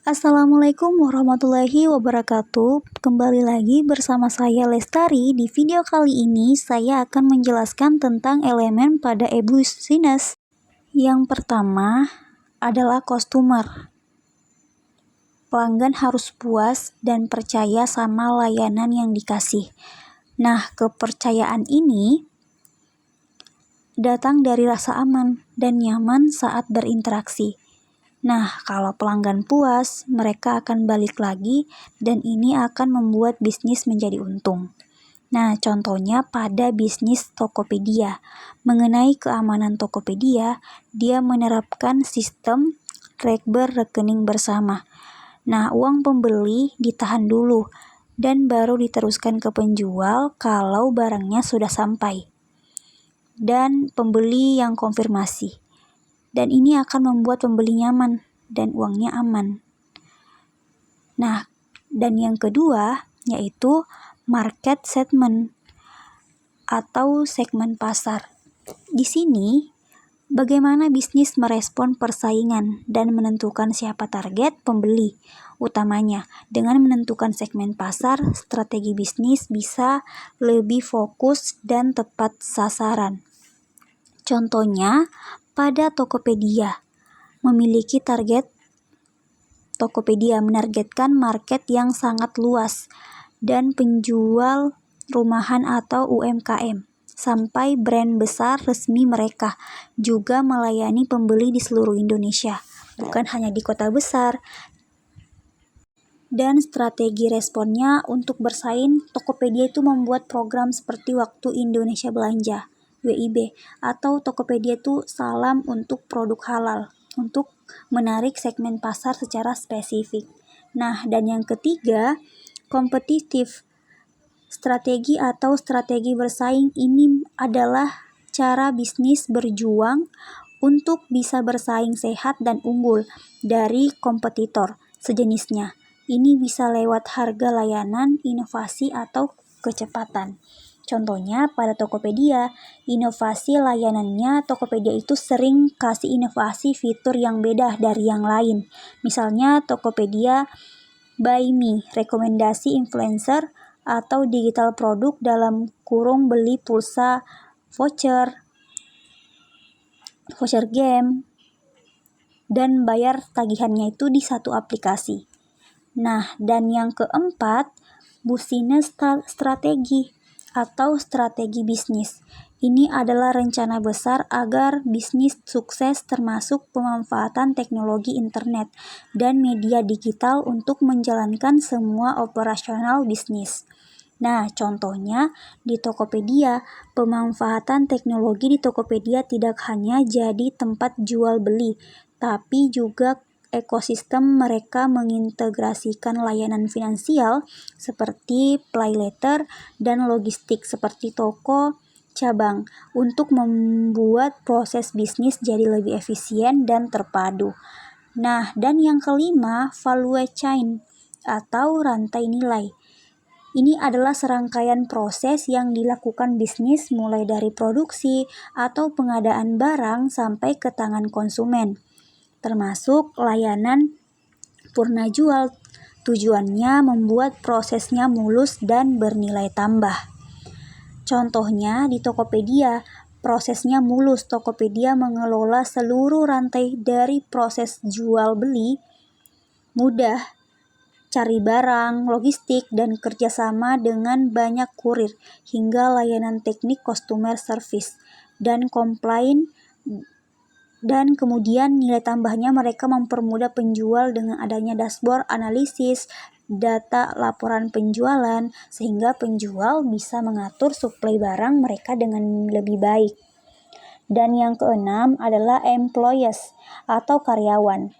Assalamualaikum warahmatullahi wabarakatuh. Kembali lagi bersama saya Lestari. Di video kali ini saya akan menjelaskan tentang elemen pada e-business. Yang pertama adalah customer. Pelanggan harus puas dan percaya sama layanan yang dikasih. Nah, kepercayaan ini datang dari rasa aman dan nyaman saat berinteraksi. Nah, kalau pelanggan puas, mereka akan balik lagi dan ini akan membuat bisnis menjadi untung. Nah, contohnya pada bisnis Tokopedia. Mengenai keamanan Tokopedia, dia menerapkan sistem rekber rekening bersama. Nah, uang pembeli ditahan dulu dan baru diteruskan ke penjual kalau barangnya sudah sampai. Dan pembeli yang konfirmasi. Dan ini akan membuat pembeli nyaman dan uangnya aman. Nah, dan yang kedua yaitu market segment atau segmen pasar. Di sini, bagaimana bisnis merespon persaingan dan menentukan siapa target pembeli utamanya. Dengan menentukan segmen pasar, strategi bisnis bisa lebih fokus dan tepat sasaran. Contohnya, pada Tokopedia, Tokopedia menargetkan market yang sangat luas dan penjual rumahan atau UMKM, sampai brand besar resmi mereka juga melayani pembeli di seluruh Indonesia, bukan hanya di kota besar. Dan strategi responnya untuk bersaing, Tokopedia itu membuat program seperti Waktu Indonesia Belanja, WIB, atau Tokopedia itu salam untuk produk halal, untuk menarik segmen pasar secara spesifik. Nah, dan yang ketiga, kompetitif. Strategi atau strategi bersaing ini adalah cara bisnis berjuang untuk bisa bersaing sehat dan unggul dari kompetitor sejenisnya. Ini bisa lewat harga layanan, inovasi, atau kecepatan. Contohnya pada Tokopedia, inovasi layanannya Tokopedia itu sering kasih inovasi fitur yang beda dari yang lain. Misalnya Tokopedia Buy Me, rekomendasi influencer atau digital produk dalam kurung beli pulsa, voucher game, dan bayar tagihannya itu di satu aplikasi. Nah, dan yang keempat, business strategi atau strategi bisnis. Ini adalah rencana besar agar bisnis sukses termasuk pemanfaatan teknologi internet dan media digital untuk menjalankan semua operasional bisnis. Nah, contohnya di Tokopedia, pemanfaatan teknologi di Tokopedia tidak hanya jadi tempat jual beli, tapi juga ekosistem mereka mengintegrasikan layanan finansial seperti paylater dan logistik seperti toko cabang untuk membuat proses bisnis jadi lebih efisien dan terpadu. Nah, dan yang kelima, value chain atau rantai nilai. Ini adalah serangkaian proses yang dilakukan bisnis mulai dari produksi atau pengadaan barang sampai ke tangan konsumen, termasuk layanan purna jual. Tujuannya membuat prosesnya mulus dan bernilai tambah. Contohnya di Tokopedia, prosesnya mulus. Tokopedia mengelola seluruh rantai dari proses jual beli, mudah cari barang, logistik, dan kerjasama dengan banyak kurir, hingga layanan teknik customer service, dan komplain. Dan kemudian nilai tambahnya mereka mempermudah penjual dengan adanya dashboard analisis, data laporan penjualan, sehingga penjual bisa mengatur suplai barang mereka dengan lebih baik. Dan yang keenam adalah employees atau karyawan.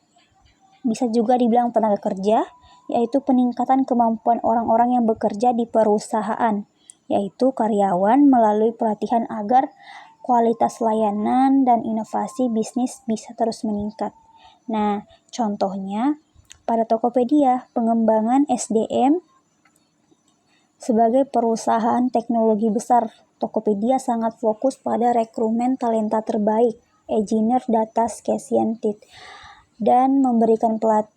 Bisa juga dibilang tenaga kerja, yaitu peningkatan kemampuan orang-orang yang bekerja di perusahaan, yaitu karyawan melalui pelatihan agar kualitas layanan dan inovasi bisnis bisa terus meningkat. Nah, contohnya pada Tokopedia, pengembangan SDM sebagai perusahaan teknologi besar, Tokopedia sangat fokus pada rekrutmen talenta terbaik, engineer data scientist, dan memberikan pelatihan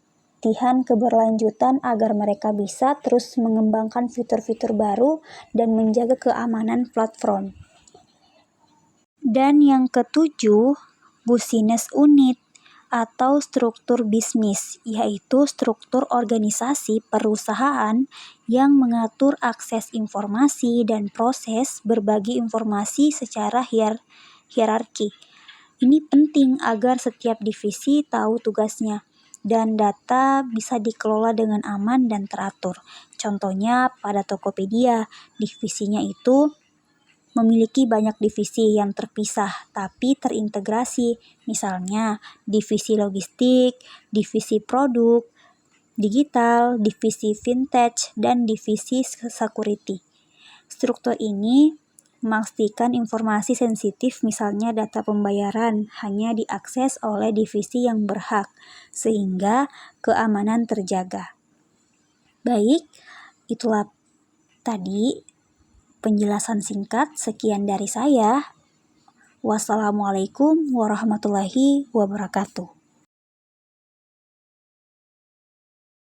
latihan keberlanjutan agar mereka bisa terus mengembangkan fitur-fitur baru dan menjaga keamanan platform. Dan yang ketujuh, business unit atau struktur bisnis, yaitu struktur organisasi perusahaan yang mengatur akses informasi dan proses berbagi informasi secara hierarki. Ini penting agar setiap divisi tahu tugasnya dan data bisa dikelola dengan aman dan teratur. Contohnya pada Tokopedia, divisinya itu memiliki banyak divisi yang terpisah tapi terintegrasi, misalnya divisi logistik, divisi produk, digital, divisi vintage, dan divisi security. Struktur ini memastikan informasi sensitif, misalnya data pembayaran, hanya diakses oleh divisi yang berhak, sehingga keamanan terjaga. Baik, itulah tadi penjelasan singkat. Sekian dari saya. Wassalamualaikum warahmatullahi wabarakatuh.